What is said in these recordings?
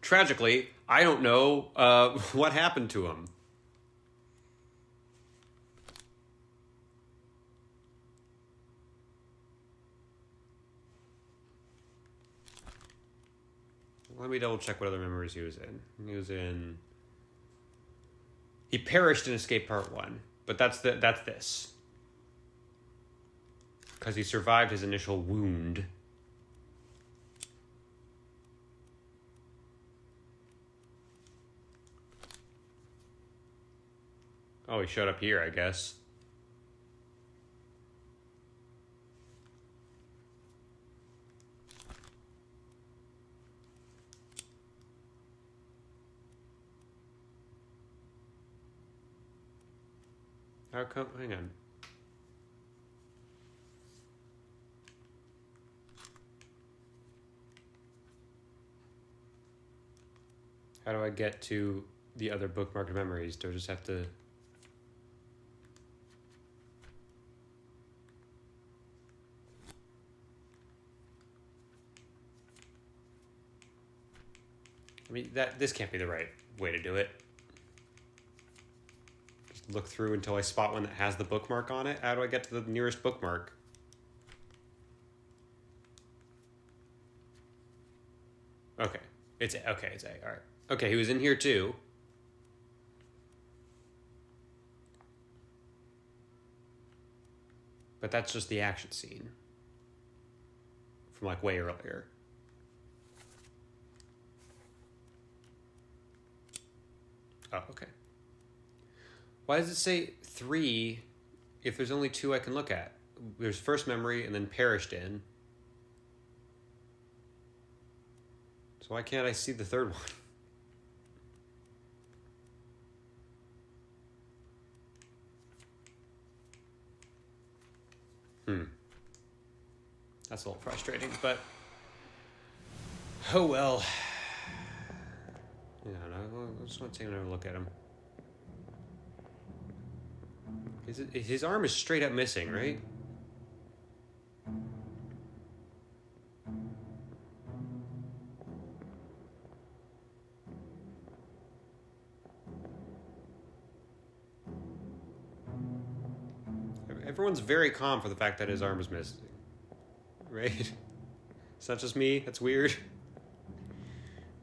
tragically, I don't know what happened to him. Let me double check what other memories he was in. He perished in Escape Part 1, but that's this. Because he survived his initial wound. Oh, he showed up here, I guess. How come? Hang on. How do I get to the other bookmarked memories? Do I just have to... I mean, this can't be the right way to do it. Just look through until I spot one that has the bookmark on it. How do I get to the nearest bookmark? Okay. It's A. Okay, it's A. All right. Okay, he was in here too. But that's just the action scene. From like way earlier. Oh, okay. Why does it say 3 if there's only 2 I can look at? There's first memory and then perished in. So why can't I see the third one? That's a little frustrating, but... Oh well. Yeah, I just want to take another look at him. His arm is straight up missing, right? Everyone's very calm for the fact that his arm is missing. Right? It's not just me. That's weird.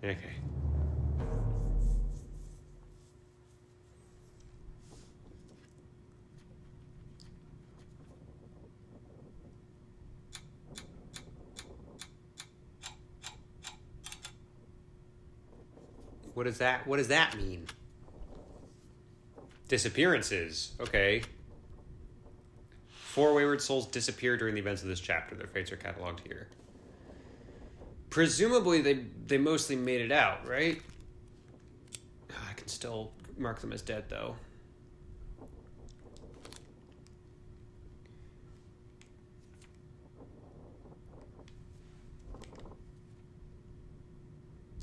Okay. What does that mean? Disappearances. Okay. 4 wayward souls disappear during the events of this chapter. Their fates are cataloged here. Presumably they mostly made it out, right? I can still mark them as dead, though.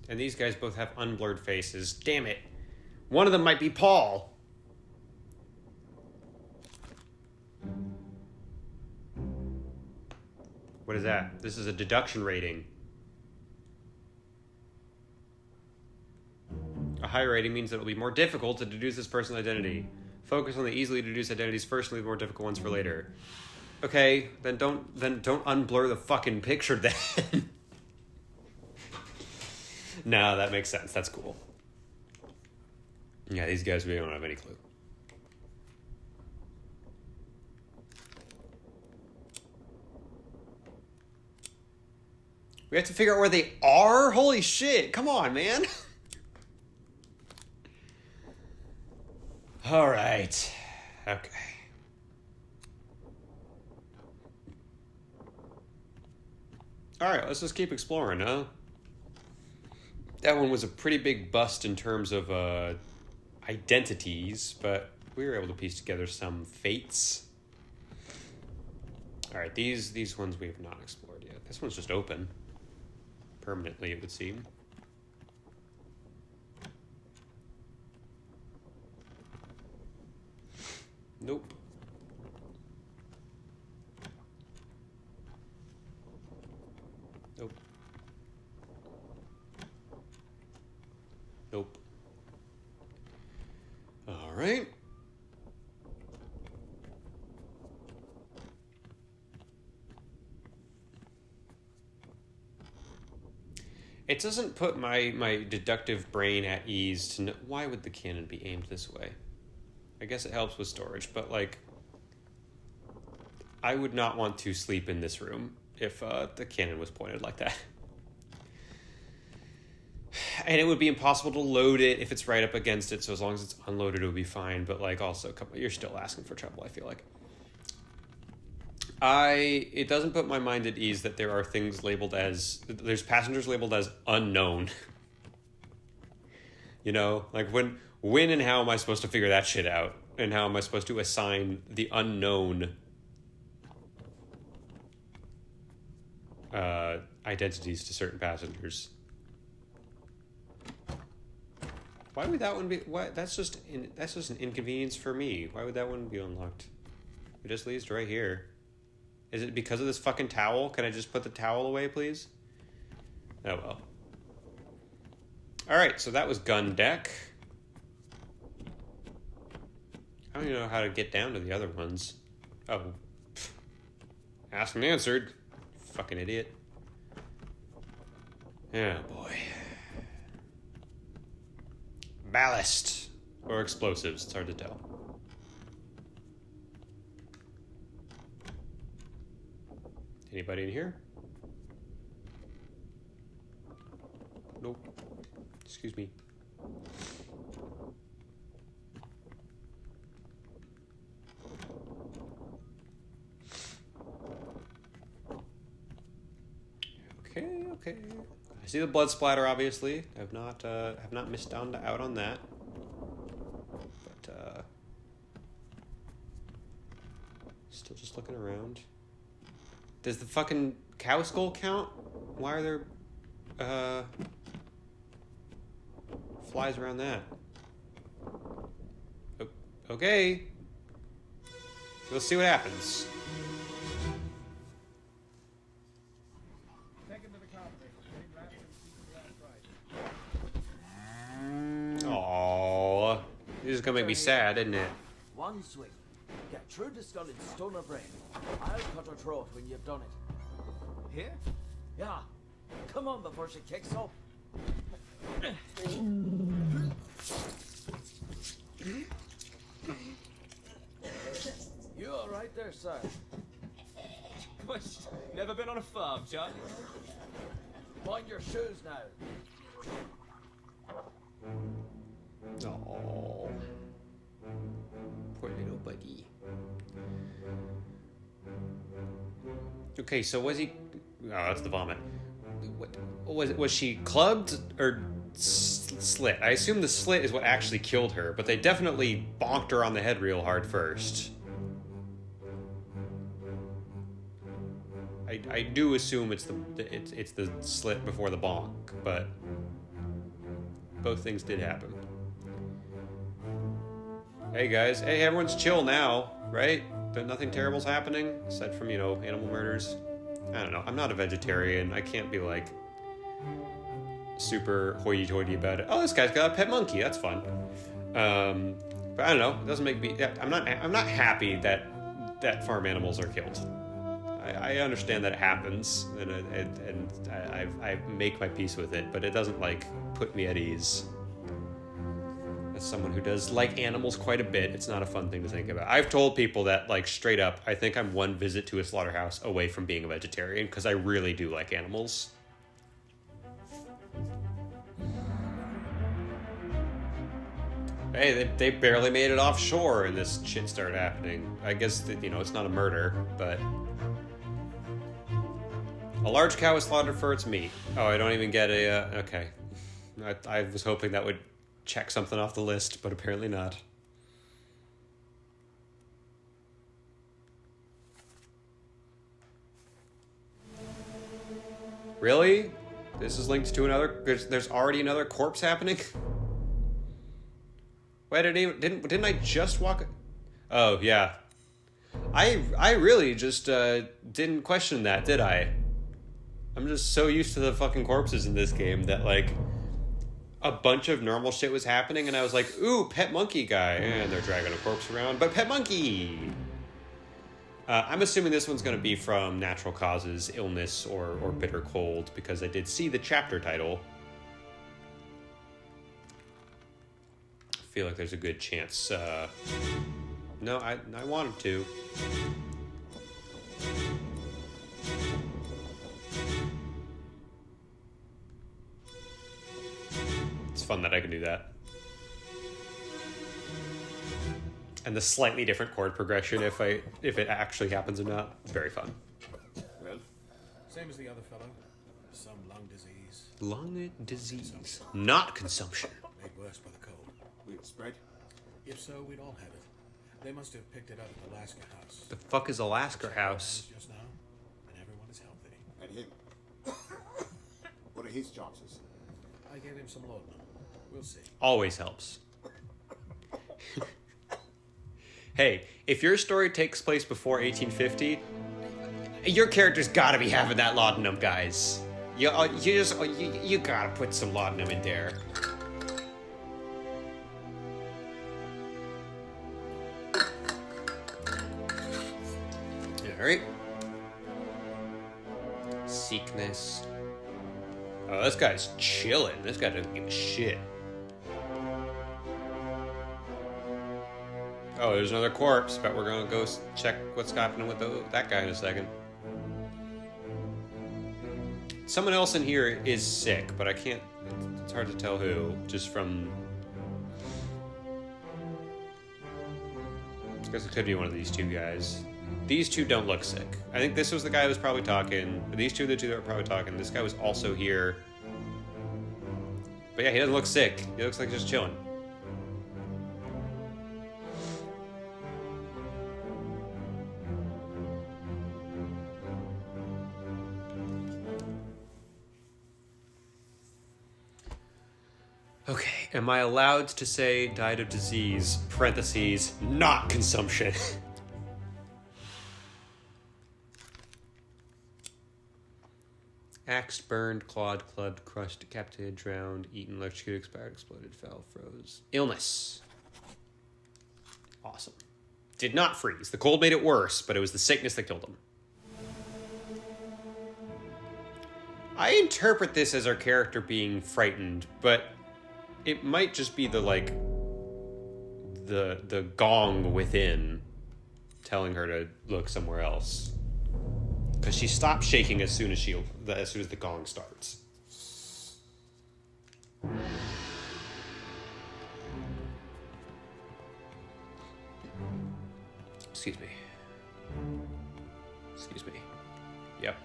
And these guys both have unblurred faces. Damn it. One of them might be Paul. What is that? This is a deduction rating. A higher rating means that it will be more difficult to deduce this person's identity. Focus on the easily deduced identities first and leave the more difficult ones for later. Okay, then don't unblur the fucking picture then. No, that makes sense. That's cool. Yeah, these guys, we don't have any clue. We have to figure out where they are? Holy shit. Come on, man. All right. Okay. All right, let's just keep exploring, huh? That one was a pretty big bust in terms of identities, but we were able to piece together some fates. All right, these ones we have not explored yet. This one's just open. Permanently, it would seem. Nope. Nope. Nope. All right. It doesn't put my deductive brain at ease to know why would the cannon be aimed this way. I guess it helps with storage, but like, I would not want to sleep in this room if the cannon was pointed like that. And it would be impossible to load it if it's right up against it, so as long as it's unloaded, it would be fine. But like, also, you're still asking for trouble, I feel like. It doesn't put my mind at ease that there are things labeled as, there's passengers labeled as unknown. You know, like when and how am I supposed to figure that shit out? And how am I supposed to assign the unknown identities to certain passengers? Why would that one be? What? That's just an inconvenience for me. Why would that one be unlocked? It just leads to right here. Is it because of this fucking towel? Can I just put the towel away, please? Oh well. All right, so that was gun deck. I don't even know how to get down to the other ones. Oh, asked and answered. Fucking idiot. Yeah, boy. Ballast or explosives. It's hard to tell. Anybody in here? Nope. Excuse me. Okay. I see the blood splatter, obviously. Have not missed out on that. But still just looking around. Does the fucking cow skull count? Why are there flies around that? Okay. We'll see what happens. Aww. This is gonna make me sad, isn't it? One swing. Get through the skull and stone her brain. I'll cut her throat when you've done it. Here? Yeah. Come on before she kicks up. You all right there, sir? What? Never been on a farm, John? Mind your shoes now. Oh, poor little buddy. Okay, so was he? Oh, that's the vomit. What was she clubbed or slit? I assume the slit is what actually killed her, but they definitely bonked her on the head real hard first. I do assume it's the slit before the bonk, but both things did happen. Hey guys, hey, everyone's chill now, right? Nothing terrible's happening aside from, animal murders. I don't know. I'm not a vegetarian. I can't be like super hoity-toity about it. Oh, this guy's got a pet monkey. That's fun. But I don't know. It doesn't make me. I'm not happy that farm animals are killed. I understand that it happens, and I make my peace with it, but it doesn't like put me at ease. As someone who does like animals quite a bit, it's not a fun thing to think about. I've told people that, like, straight up, I think I'm one visit to a slaughterhouse away from being a vegetarian because I really do like animals. Hey, they barely made it offshore and this shit started happening. I guess that, it's not a murder, but a large cow is slaughtered for its meat. Oh, I don't even get a okay. I was hoping that would check something off the list, but apparently not. Really? This is linked to another. There's already another corpse happening. Wait, didn't I just walk? Oh yeah. I really just didn't question that, did I? I'm just so used to the fucking corpses in this game that, like, a bunch of normal shit was happening, and I was like, ooh, pet monkey guy. And they're dragging a corpse around, but pet monkey! I'm assuming this one's going to be from natural causes, illness, or bitter cold, because I did see the chapter title. I feel like there's a good chance. No, I wanted to. It's fun that I can do that. And the slightly different chord progression if it actually happens or not. It's very fun. Well, same as the other fellow. Some lung disease. Lung disease. Not consumption. Made worse by the cold. Will it spread? If so, we'd all have it. They must have picked it up at the Alaska house. The fuck is Alaska house? Just now, and everyone is healthy. And him? What are his chances? I gave him some laudanum. We'll see. Always helps. Hey, if your story takes place before 1850, your character's gotta be having that laudanum, guys. You gotta put some laudanum in there. Alright. Sickness. Oh, this guy's chilling. This guy doesn't give a shit. Oh, there's another corpse, but we're gonna go check what's happening with that guy in a second. Someone else in here is sick, but I can't... It's hard to tell who, just from... I guess it could be one of these two guys. These two don't look sick. I think this was the guy who was probably talking. These two are the two that were probably talking. This guy was also here. But yeah, he doesn't look sick. He looks like he's just chilling. Okay, am I allowed to say died of disease, parentheses, not consumption? Axed, burned, clawed, clubbed, crushed, decapitated, drowned, eaten, electrocuted, expired, exploded, fell, froze. Illness. Awesome. Did not freeze. The cold made it worse, but it was the sickness that killed him. I interpret this as our character being frightened, but it might just be the gong within telling her to look somewhere else. Because she stops shaking as soon as the gong starts. Excuse me. Excuse me. Yep.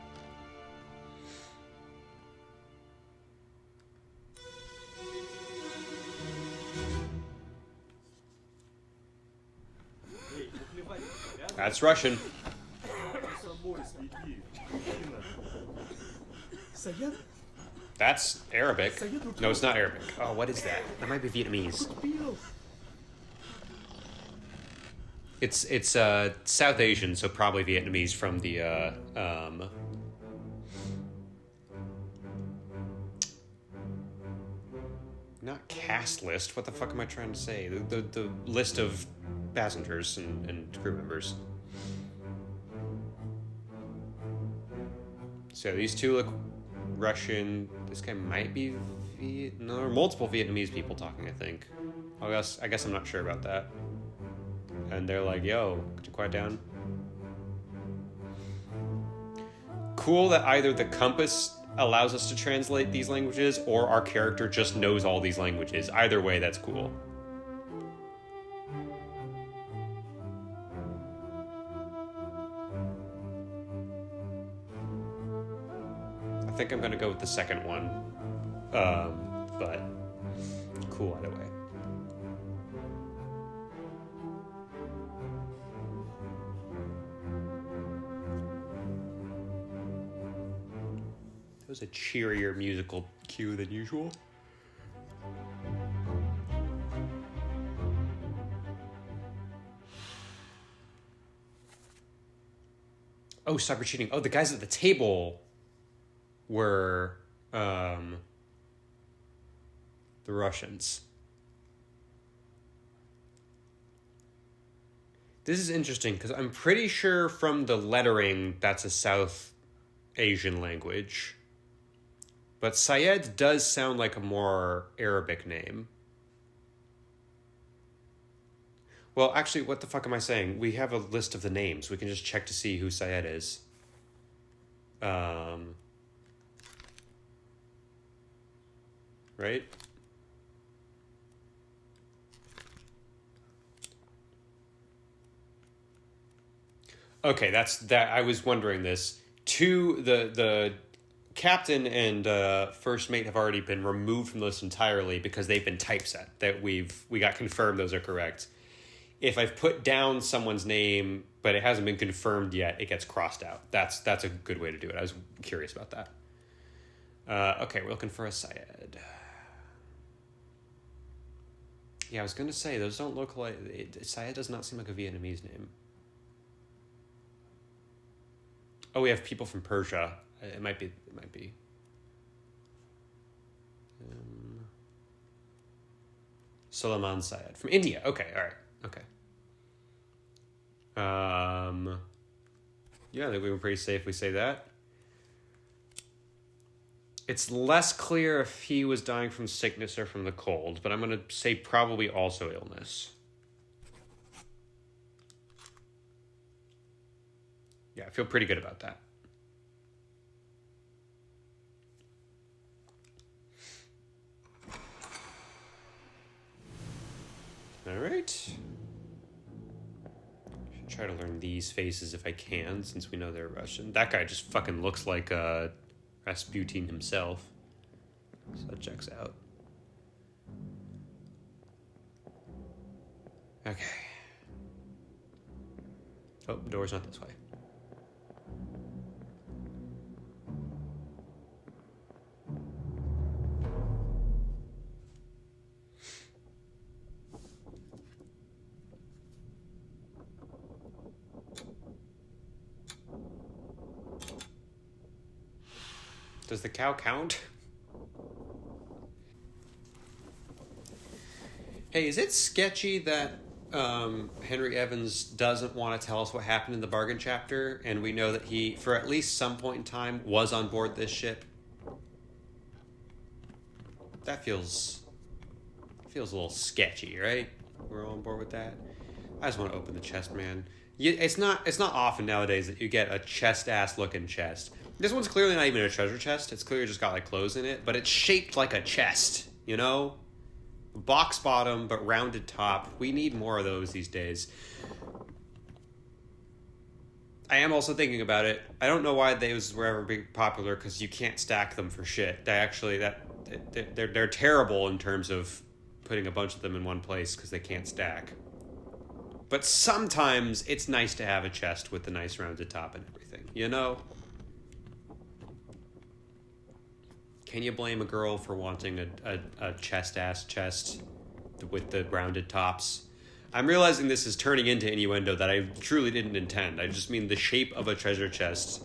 That's Russian. That's Arabic. No, it's not Arabic. Oh, what is that? That might be Vietnamese. It's South Asian, so probably Vietnamese from the not cast list. What the fuck am I trying to say? The list of passengers and crew members. So these two look Russian. This guy might be no, there are multiple Vietnamese people talking, I think. I guess I'm not sure about that. And they're like, yo, could you quiet down? Cool that either the compass allows us to translate these languages or our character just knows all these languages. Either way, that's cool. I think I'm gonna go with the second one. But cool either way. It was a cheerier musical cue than usual. Oh, cyber cheating. Oh, the guys at the table were The Russians. This is interesting because I'm pretty sure from the lettering that's a South Asian language. But Syed does sound like a more Arabic name. Well, actually, what the fuck am I saying? We have a list of the names. We can just check to see who Syed is. Right? Okay, that's that. I was wondering this. The captain and first mate have already been removed from the list entirely because they've been typeset. That we got confirmed those are correct. If I've put down someone's name but it hasn't been confirmed yet, it gets crossed out. That's a good way to do it. I was curious about that. Okay, we're looking for a Syed. Yeah, I was gonna say those don't look like Syed does not seem like a Vietnamese name. Oh, we have people from Persia. It might be. Sulaiman Syed from India. Okay, all right. Okay. Yeah, I think we were pretty safe if we say that. It's less clear if he was dying from sickness or from the cold, but I'm going to say probably also illness. Yeah, I feel pretty good about that. All right. Should try to learn these faces if I can, since we know they're Russian. That guy just fucking looks like Rasputin himself. So that checks out. Okay. Oh, the door's not this way. Does the cow count? Hey, is it sketchy that Henry Evans doesn't want to tell us what happened in the bargain chapter, and we know that he, for at least some point in time, was on board this ship? That feels a little sketchy, right? We're all on board with that. I just want to open the chest, man. It's not often nowadays that you get a chest-ass looking chest. This one's clearly not even a treasure chest. It's clearly just got like clothes in it, but it's shaped like a chest, you know? Box bottom, but rounded top. We need more of those these days. I am also thinking about it. I don't know why those were ever big popular, because you can't stack them for shit. They're terrible in terms of putting a bunch of them in one place because they can't stack. But sometimes it's nice to have a chest with the nice rounded top and everything, you know? Can you blame a girl for wanting a chest-ass chest with the rounded tops? I'm realizing this is turning into innuendo that I truly didn't intend. I just mean the shape of a treasure chest.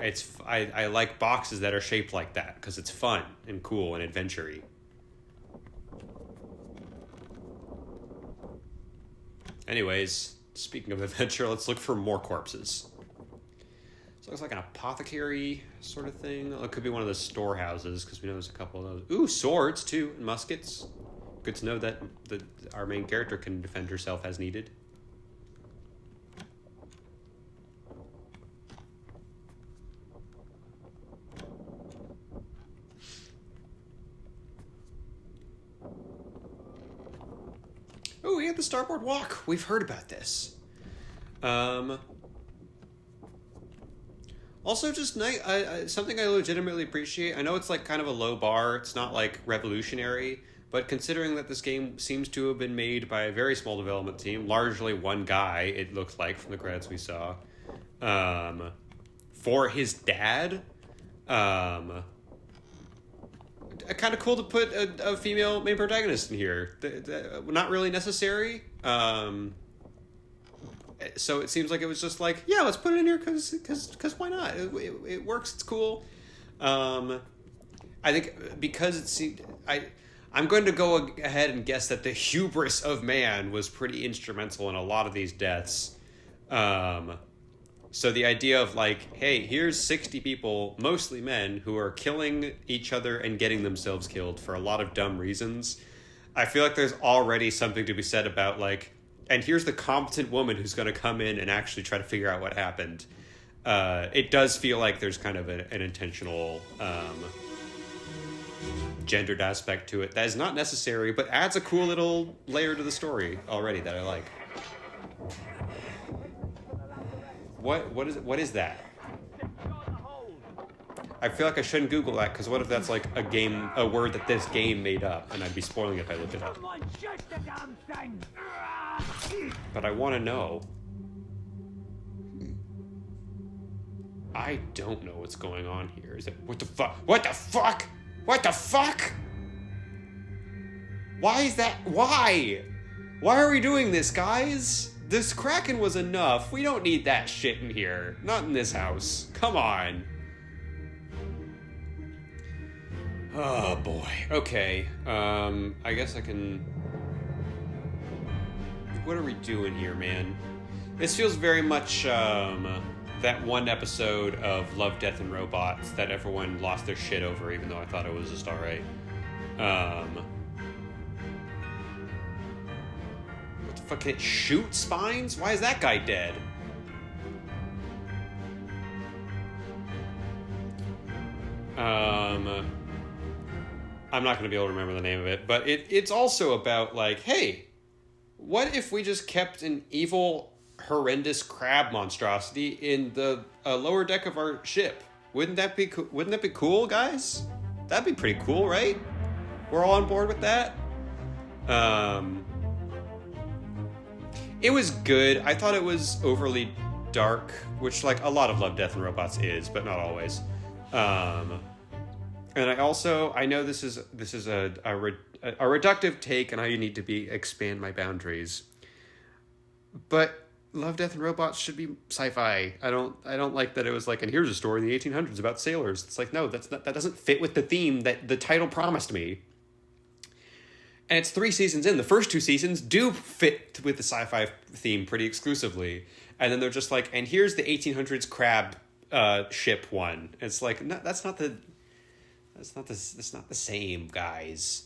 I like boxes that are shaped like that because it's fun and cool and adventure-y. Anyways, speaking of adventure, let's look for more corpses. So it looks like an apothecary sort of thing. It could be one of the storehouses because we know there's a couple of those. Ooh, swords too, and muskets. Good to know that our main character can defend herself as needed. Oh, we had the starboard walk. We've heard about this. Also, just something I legitimately appreciate. I know it's like kind of a low bar. It's not like revolutionary, but considering that this game seems to have been made by a very small development team, largely one guy, it looks like from the credits we saw, for his dad, kind of cool to put a female main protagonist in here. Not really necessary. So it seems like it was just like, yeah, let's put it in here because why not? It works. It's cool. I think because it seemed I'm going to go ahead and guess that the hubris of man was pretty instrumental in a lot of these deaths. So the idea of like, hey, here's 60 people, mostly men, who are killing each other and getting themselves killed for a lot of dumb reasons. I feel like there's already something to be said about like, and here's the competent woman who's going to come in and actually try to figure out what happened. It does feel like there's kind of an intentional gendered aspect to it that is not necessary, but adds a cool little layer to the story already that I like. What is that? I feel like I shouldn't Google that, because what if that's like a word that this game made up, and I'd be spoiling it if I looked it up. But I want to know. I don't know what's going on here. Is it what the fuck? What the fuck? What the fuck? Why is that? Why? Why are we doing this, guys? This Kraken was enough. We don't need that shit in here. Not in this house. Come on. Oh boy. Okay. I guess I can... What are we doing here, man? This feels very much, that one episode of Love, Death, and Robots that everyone lost their shit over, even though I thought it was just alright. What the fuck? Can it shoot spines? Why is that guy dead? I'm not going to be able to remember the name of it, but it's also about, like, hey, what if we just kept an evil, horrendous crab monstrosity in the lower deck of our ship? Wouldn't that be cool, guys? That'd be pretty cool, right? We're all on board with that? It was good. I thought it was overly dark, which, like, a lot of Love, Death, and Robots is, but not always. And I know this is a reductive take on how you need to expand my boundaries. But Love, Death, and Robots should be sci-fi. I don't like that it was like, and here's a story in the 1800s about sailors. It's like, no, that doesn't fit with the theme that the title promised me. And it's 3 seasons in. The first 2 seasons do fit with the sci-fi theme pretty exclusively. And then they're just like, and here's the 1800s crab ship one. It's like, no, that's not the same, guys.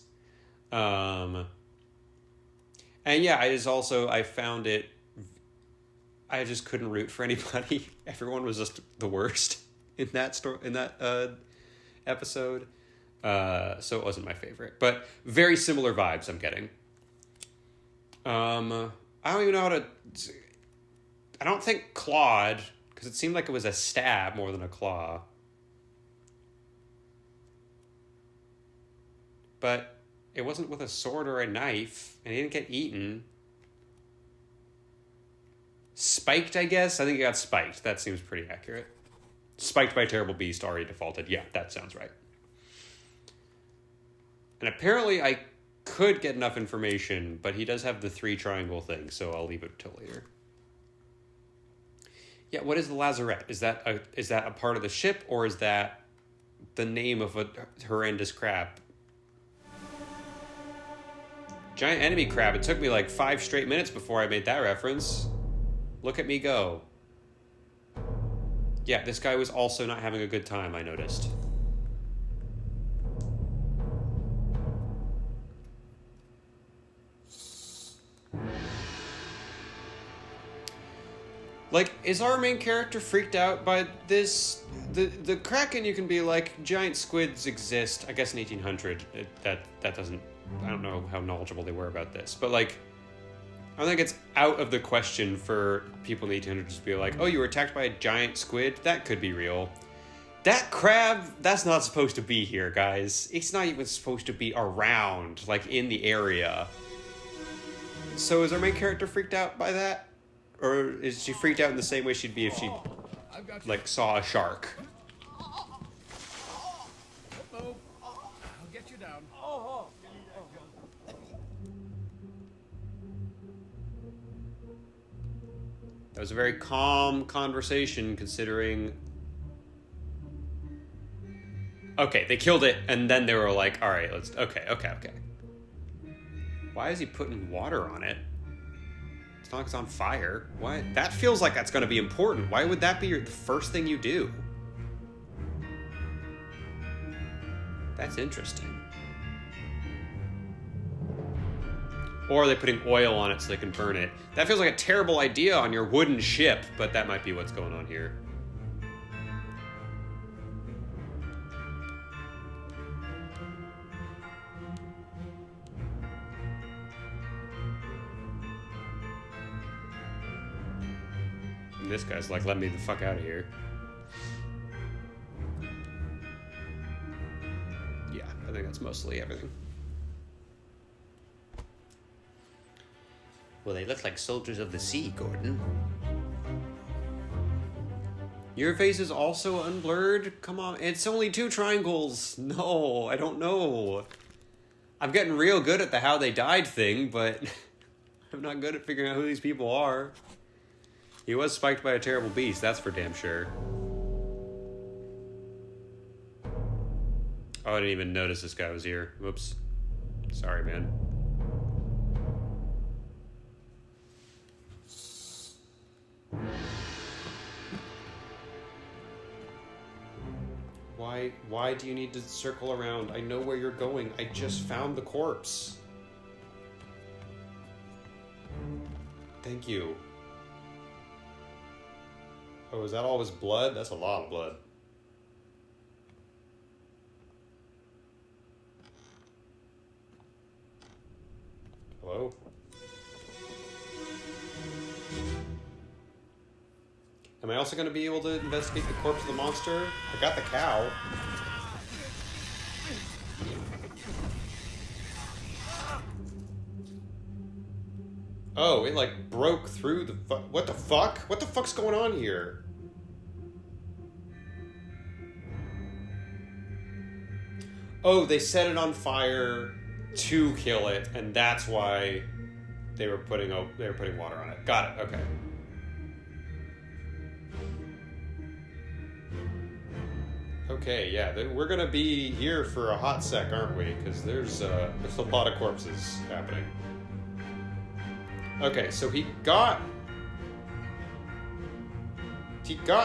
And yeah, I found it, I just couldn't root for anybody. Everyone was just the worst in that episode. So it wasn't my favorite, but very similar vibes I'm getting. I don't even know how to... I don't think clawed, because it seemed like it was a stab more than a claw. But it wasn't with a sword or a knife, and he didn't get eaten. Spiked, I guess? I think it got spiked. That seems pretty accurate. Spiked by a terrible beast, already defaulted. Yeah, that sounds right. And apparently I could get enough information, but he does have the 3 triangle thing, so I'll leave it till later. Yeah, what is the lazarette? Is that a part of the ship, or is that the name of a horrendous crab? Giant enemy crab. It took me like 5 straight minutes before I made that reference. Look at me go. Yeah, this guy was also not having a good time, I noticed. Like, is our main character freaked out by this? The Kraken, you can be like, giant squids exist. I guess in 1800, that doesn't... I don't know how knowledgeable they were about this, but like, I don't think it's out of the question for people in the 1800s to be like, oh, you were attacked by a giant squid? That could be real. That crab, that's not supposed to be here, guys. It's not even supposed to be around, like, in the area. So is our main character freaked out by that? Or is she freaked out in the same way she'd be if she, like, saw a shark? I'll get you down. That was a very calm conversation, considering... Okay, they killed it, and then they were like, alright, let's... Okay. Why is he putting water on it? It's not like it's on fire. Why? That feels like that's going to be important. Why would that be the first thing you do? That's interesting. Or are they putting oil on it so they can burn it? That feels like a terrible idea on your wooden ship, but that might be what's going on here. And this guy's like, let me the fuck out of here. Yeah, I think that's mostly everything. Well, they look like soldiers of the sea, Gordon. Your face is also unblurred? Come on, it's only 2 triangles. No, I don't know. I'm getting real good at the how they died thing, but I'm not good at figuring out who these people are. He was spiked by a terrible beast, that's for damn sure. Oh, I didn't even notice this guy was here. Whoops. Sorry, man. Why do you need to circle around? I know where you're going. I just found the corpse. Thank you. Oh, is that all his blood? That's a lot of blood. Hello? Am I also going to be able to investigate the corpse of the monster? I got the cow. Oh, it like broke through the what the fuck? What the fuck's going on here? Oh, they set it on fire to kill it, and that's why they were putting water on it. Got it. Okay. Okay, yeah, we're gonna be here for a hot sec, aren't we? Because there's a lot of corpses happening. Okay, so he got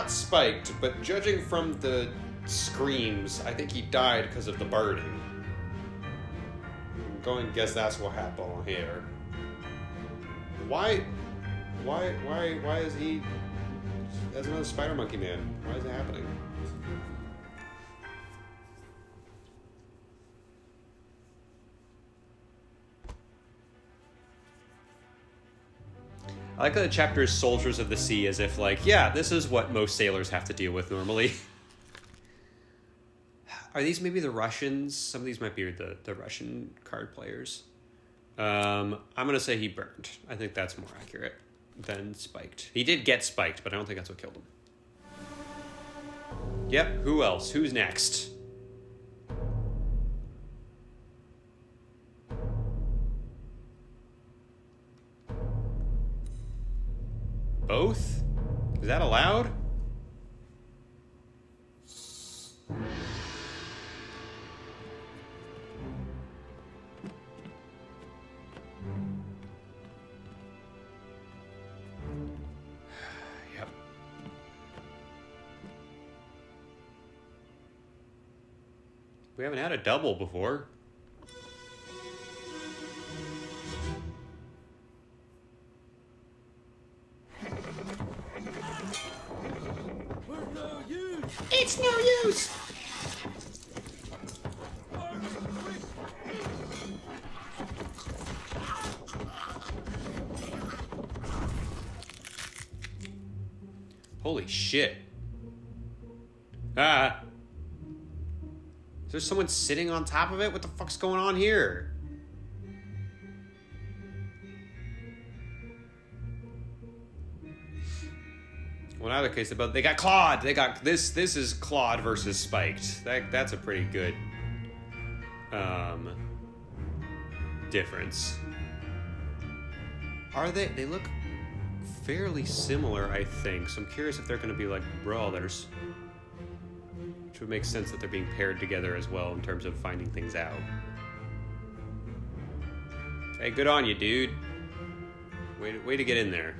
spiked, but judging from the screams, I think he died because of the burning. I'm going to guess that's what happened here. Why is he as another spider monkey man? Why is it happening? I like that the chapter is Soldiers of the Sea, as if like, yeah, this is what most sailors have to deal with normally. Are these maybe the Russians? Some of these might be the Russian card players. I'm going to say he burned. I think that's more accurate than spiked. He did get spiked, but I don't think that's what killed him. Yep, who else? Who's next? Both? Is that allowed? Yep. We haven't had a double before. It's no use! Holy shit. Ah. Is there someone sitting on top of it? What the fuck's going on here? Well, in either case, they got clawed. They got this. This is clawed versus spiked. That's a pretty good difference. Are they? They look fairly similar, I think. So I'm curious if they're going to be like brawlers, which would make sense that they're being paired together as well in terms of finding things out. Hey, good on you, dude. Way to get in there.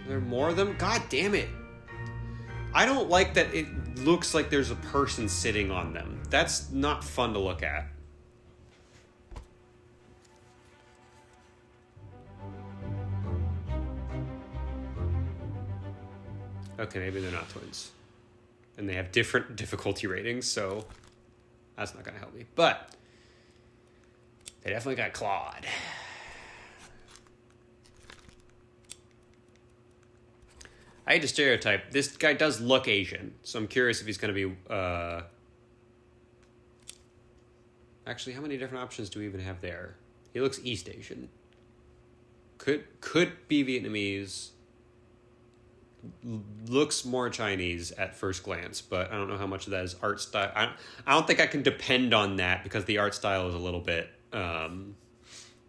Are there more of them? God damn it. I don't like that it looks like there's a person sitting on them. That's not fun to look at. Okay, maybe they're not twins. And they have different difficulty ratings, so that's not going to help me. But they definitely got clawed. I hate to stereotype. This guy does look Asian, so I'm curious if he's going to be... Actually, how many different options do we even have there? He looks East Asian. Could be Vietnamese. Looks more Chinese at first glance, but I don't know how much of that is art style. I don't think I can depend on that because the art style is a little bit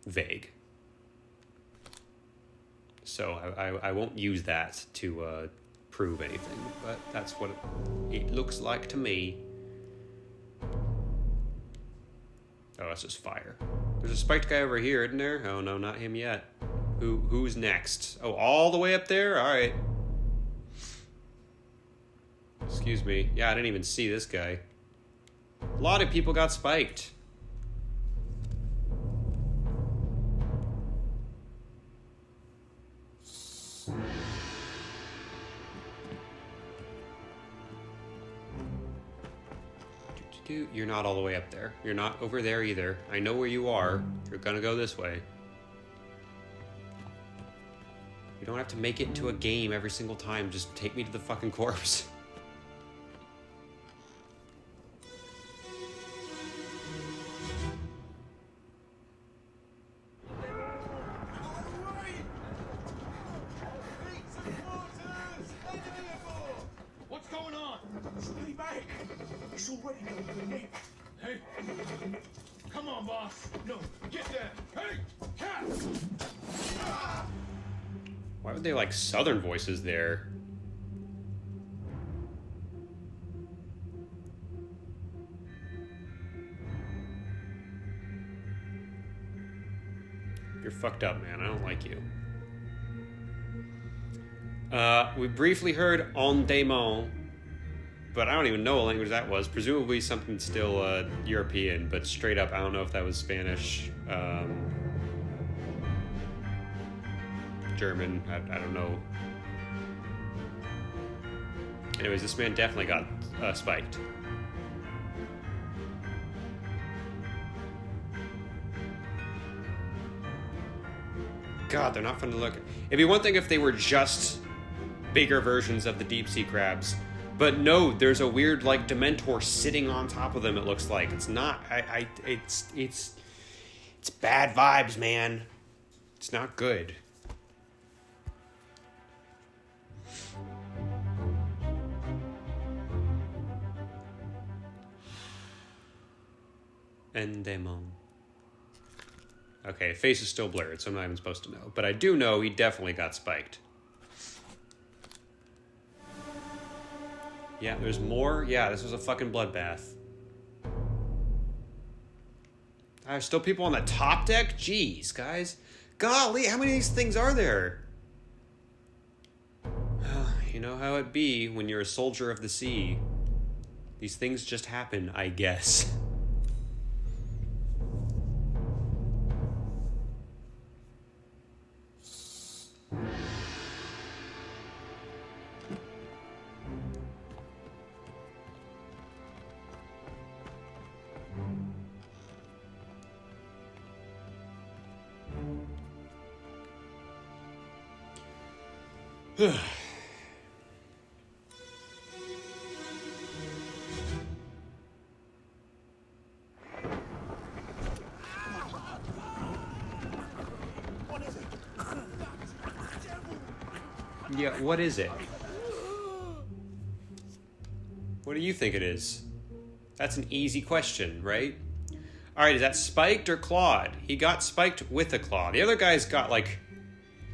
vague. So I won't use that to prove anything, but that's what it looks like to me. Oh, that's just fire. There's a spiked guy over here, isn't there? Oh no, not him yet. Who's next? Oh, all the way up there? All right. Excuse me. Yeah, I didn't even see this guy. A lot of people got spiked. You're not all the way up there. You're not over there either. I know where you are. You're gonna go this way. You don't have to make it into a game every single time. Just take me to the fucking corpse. What's going on? Stay back! It's already going to Nick. Hey, come on, boss. No, get there. Hey, cat! Why would they like southern voices there? You're fucked up, man. I don't like you. We briefly heard En Démon, but I don't even know what language that was. Presumably something still European, but straight up, I don't know if that was Spanish, German, I don't know. Anyways, this man definitely got spiked. God, they're not fun to look at. It'd be one thing if they were just bigger versions of the deep sea crabs. But no, there's a weird like Dementor sitting on top of them, it looks like. It's not it's bad vibes, man. It's not good. En Démon. Okay, face is still blurred, so I'm not even supposed to know. But I do know he definitely got spiked. Yeah, there's more. Yeah, this was a fucking bloodbath. There's still people on the top deck? Jeez, guys. Golly, how many of these things are there? You know how it be when you're a soldier of the sea. These things just happen, I guess. Yeah, what is it? What do you think it is? That's an easy question, right? Alright, is that spiked or clawed? He got spiked with a claw. The other guys got, like,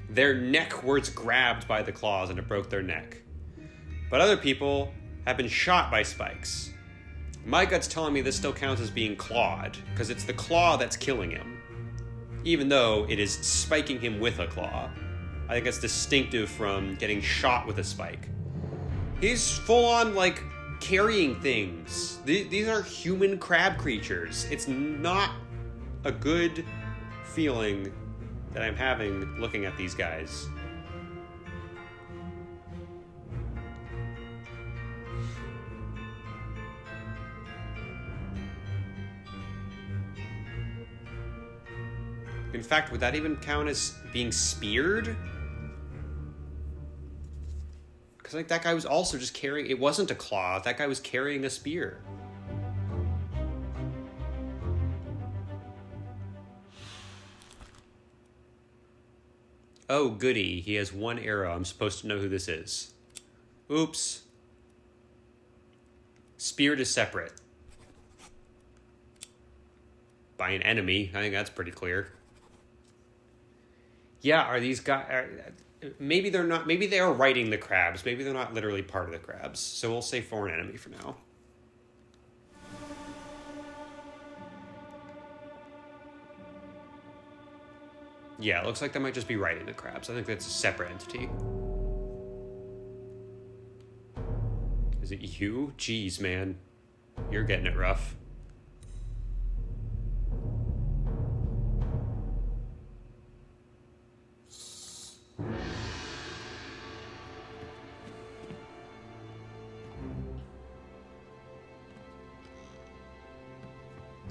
their neck was grabbed by the claws and it broke their neck. But other people have been shot by spikes. My gut's telling me this still counts as being clawed, because it's the claw that's killing him. Even though it is spiking him with a claw. I think that's distinctive from getting shot with a spike. He's full on, like, carrying things. These are human crab creatures. It's not a good feeling that I'm having looking at these guys. In fact, would that even count as being speared? Because like that guy was also just carrying... It wasn't a claw. That guy was carrying a spear. Oh, goody. He has one arrow. I'm supposed to know who this is. Oops. Speared is separate. By an enemy. I think that's pretty clear. Yeah, are these guys... Maybe they're not... Maybe they are riding the crabs. Maybe they're not literally part of the crabs. So we'll say foreign enemy for now. Yeah, it looks like they might just be riding the crabs. I think that's a separate entity. Is it you? Jeez, man. You're getting it rough.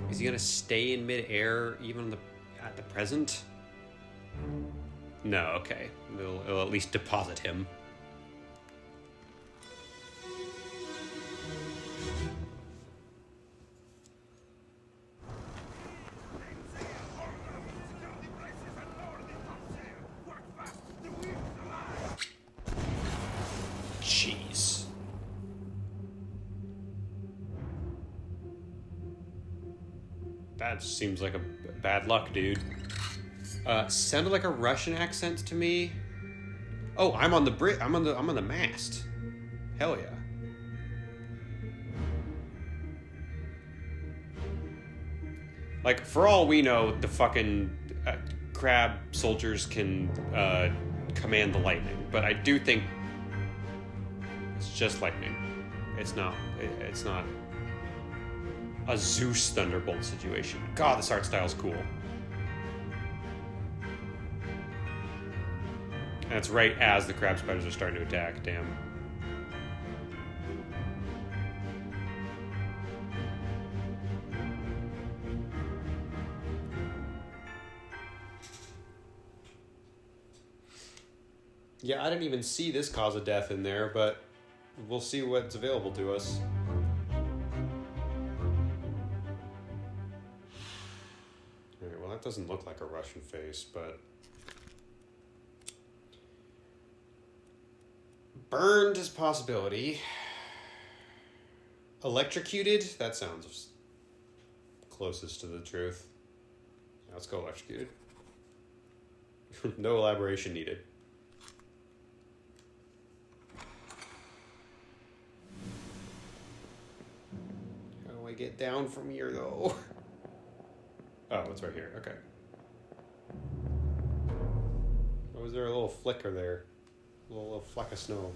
Is he gonna stay in midair even at the present? No, okay. It'll at least deposit him. Jeez. That seems like a bad luck, dude. Sounded like a Russian accent to me. Oh, I'm on the I'm on the mast. Hell yeah. Like, for all we know, the fucking crab soldiers can command the lightning, but I do think it's just lightning. It's not a Zeus Thunderbolt situation. God, this art style's cool. And it's right as the crab spiders are starting to attack. Damn. Yeah, I didn't even see this cause of death in there, but we'll see what's available to us. Alright, well, that doesn't look like a Russian face, but... Burned is a possibility. Electrocuted? That sounds closest to the truth. Yeah, let's go electrocuted. No elaboration needed. How do I get down from here, though? Oh, it's right here. Okay. Oh, was there a little flicker there? A little fleck of snow.